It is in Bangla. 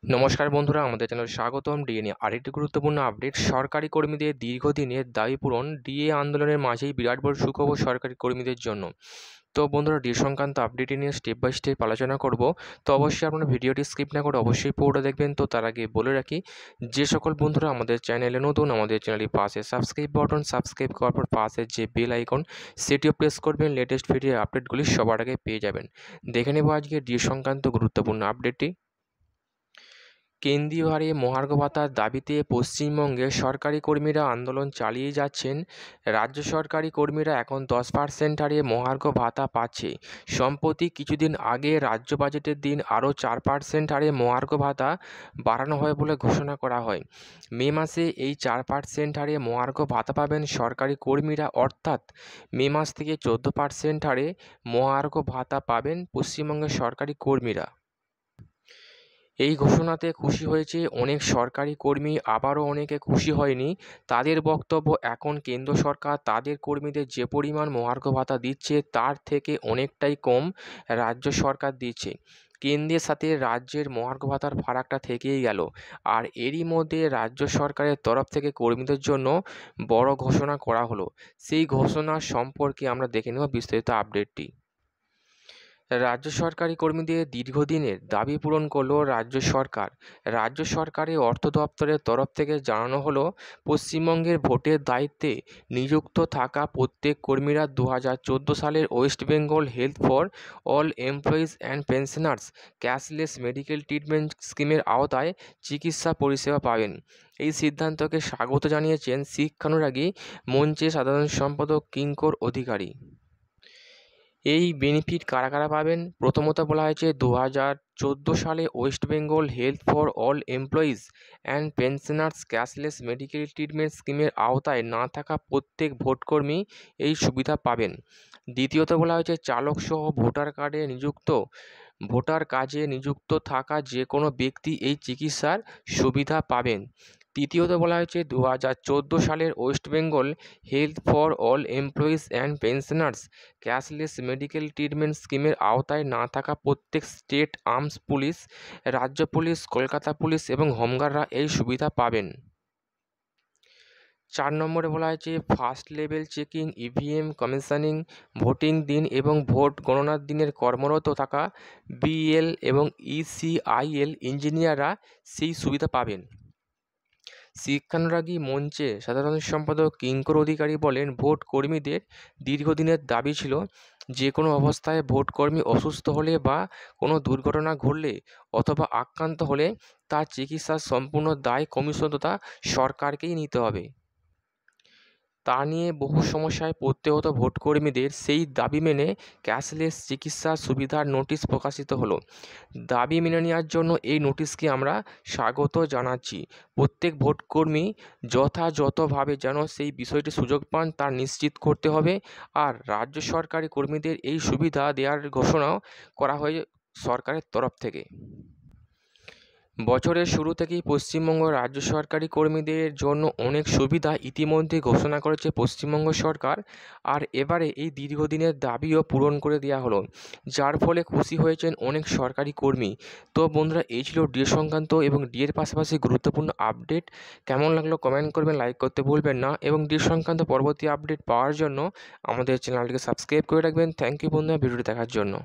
নমস্কার বন্ধুরা, আমাদের চ্যানেলে স্বাগতম। ডিএ নিয়ে আরেকটি গুরুত্বপূর্ণ আপডেট। সরকারি কর্মীদের দীর্ঘদিনের দাবি পূরণ। ডিএ আন্দোলনের মাঝেই বিরাট বড় সুখবর সরকারি কর্মীদের জন্য। তো বন্ধুরা, ডিএ সংক্রান্ত আপডেট নিয়ে স্টেপ বাই স্টেপ আলোচনা করব। তো অবশ্যই আপনারা ভিডিওটি স্কিপ না করে অবশ্যই পুরোটা দেখবেন। তো তার আগে বলে রাখি, যে সকল বন্ধুরা আমাদের চ্যানেলে নতুন, আমাদের চ্যানেলের পাশে সাবস্ক্রাইব বাটন, সাবস্ক্রাইব করার পর পাশে যে বেল আইকন সেটিও প্রেস করবেন। লেটেস্ট ভিডিও আপডেটগুলি সবার আগে পেয়ে যাবেন। দেখে নেব আজকে ডিএ সংক্রান্ত গুরুত্বপূর্ণ আপডেটটি। কেন্দ্রীয় হারে মহার্ঘ ভাতার দাবিতে পশ্চিমবঙ্গে সরকারি কর্মীরা আন্দোলন চালিয়ে যাচ্ছেন। রাজ্য সরকারি কর্মীরা এখন 10% হারে মহার্ঘ ভাতা পাচ্ছে। সম্প্রতি কিছুদিন আগে রাজ্য বাজেটের দিন আরও 4% হারে মহার্ঘ ভাতা বাড়ানো হয় বলে ঘোষণা করা হয়। মে মাসে এই 4% হারে মহার্ঘ ভাতা পাবেন সরকারি কর্মীরা, অর্থাৎ মে মাস থেকে 14% হারে মহার্ঘ ভাতা পাবেন পশ্চিমবঙ্গের সরকারি কর্মীরা। এই ঘোষণাতে খুশি হয়েছে অনেক সরকারি কর্মী, আবারও অনেকে খুশি হয়নি। তাদের বক্তব্য, এখন কেন্দ্র সরকার তাদের কর্মীদের যে পরিমাণ মহার্ঘ ভাতা দিচ্ছে তার থেকে অনেকটাই কম রাজ্য সরকার দিচ্ছে। কেন্দ্রের সাথে রাজ্যের মহার্ঘ ভাতার ফারাকটা থেকেই গেল। আর এরই মধ্যে রাজ্য সরকারের তরফ থেকে কর্মীদের জন্য বড় ঘোষণা করা হলো। সেই ঘোষণা সম্পর্কে আমরা দেখে নেব বিস্তারিত আপডেটটি। রাজ্য সরকারি কর্মীদের দীর্ঘদিনের দাবি পূরণ করল রাজ্য সরকার। রাজ্য সরকারের অর্থ দপ্তরের তরফ থেকে জানানো হলো, পশ্চিমবঙ্গের ভোটের দায়িত্বে নিযুক্ত থাকা প্রত্যেক কর্মীরা 2014 সালের West Bengal health for all employees and pensioners cashless medical treatment স্কিমের আওতায় চিকিৎসা পরিষেবা পাবেন। এই সিদ্ধান্তকে স্বাগত জানিয়েছেন শিক্ষানুরাগী মঞ্চের সাধারণ সম্পাদক কিঙ্কর অধিকারী। এই বেনিফিট কারা কারা পাবেন? প্রথমত বলা হয়েছে 2014 সালে West Bengal health for all employees and pensioners cashless medical treatment স্কিমের আওতায় না থাকা প্রত্যেক ভোটকর্মী এই সুবিধা পাবেন। দ্বিতীয়ত বলা হয়েছে চালকসহ ভোটার কাজে নিযুক্ত থাকা যে কোনো ব্যক্তি এই চিকিৎসার সুবিধা পাবেন। তৃতীয়ত বলা হয়েছে 2014 সালের West Bengal health for all employees and pensioners cashless medical treatment স্কিমের আওতায় না থাকা প্রত্যেক স্টেট আর্মস পুলিশ, রাজ্য পুলিশ, কলকাতা পুলিশ এবং হোমগার্ডরা এই সুবিধা পাবেন। 4 নম্বরে বলা হয়েছে first level checking, EVM commissioning, voting দিন এবং ভোট গণনার দিনের কর্মরত থাকা বিএল এবং ইসিআইএল ইঞ্জিনিয়াররা সেই সুবিধা পাবেন। শিক্ষানুরাগী মঞ্চে সাধারণ সম্পাদক কিঙ্কর অধিকারী বলেন, ভোট কর্মীদের দীর্ঘদিনের দাবি ছিল যে কোনো অবস্থায় ভোটকর্মী অসুস্থ হলে বা কোনো দুর্ঘটনা ঘটলে অথবা আক্রান্ত হলে তার চিকিৎসার সম্পূর্ণ দায় কমিশন তথা সরকারকেই নিতে হবে। তা নিয়ে বহু সমস্যায় পড়তে হতো ভোটকর্মীদের। সেই দাবি মেনে ক্যাশলেস চিকিৎসা সুবিধার নোটিশ প্রকাশিত হলো। দাবি মেনে নেওয়ার জন্য এই নোটিশকে আমরা স্বাগত জানাচ্ছি। প্রত্যেক ভোটকর্মী যথাযথভাবে যেন সেই বিষয়টি সুযোগ পান তা নিশ্চিত করতে হবে। আর রাজ্য সরকারি কর্মীদের এই সুবিধা দেওয়ার ঘোষণাও করা হয় সরকারের তরফ থেকে। বছরের শুরু থেকেই পশ্চিমবঙ্গ রাজ্য সরকারি কর্মীদের জন্য অনেক সুবিধা ইতিমধ্যে ঘোষণা করেছে পশ্চিমবঙ্গ সরকার। আর এবারে এই দীর্ঘদিনের দাবিও পূরণ করে দেওয়া হলো, যার ফলে খুশি হয়েছেন অনেক সরকারি কর্মী। তো বন্ধুরা, এই ছিল ডিএ সংক্রান্ত এবং ডিএর পাশাপাশি গুরুত্বপূর্ণ আপডেট। কেমন লাগলো কমেন্ট করবেন, লাইক করতে ভুলবেন না এবং ডিএ সংক্রান্ত পরবর্তী আপডেট পাওয়ার জন্য আমাদের চ্যানেলটিকে সাবস্ক্রাইব করে রাখবেন। থ্যাংক ইউ বন্ধুরা ভিডিওটি দেখার জন্য।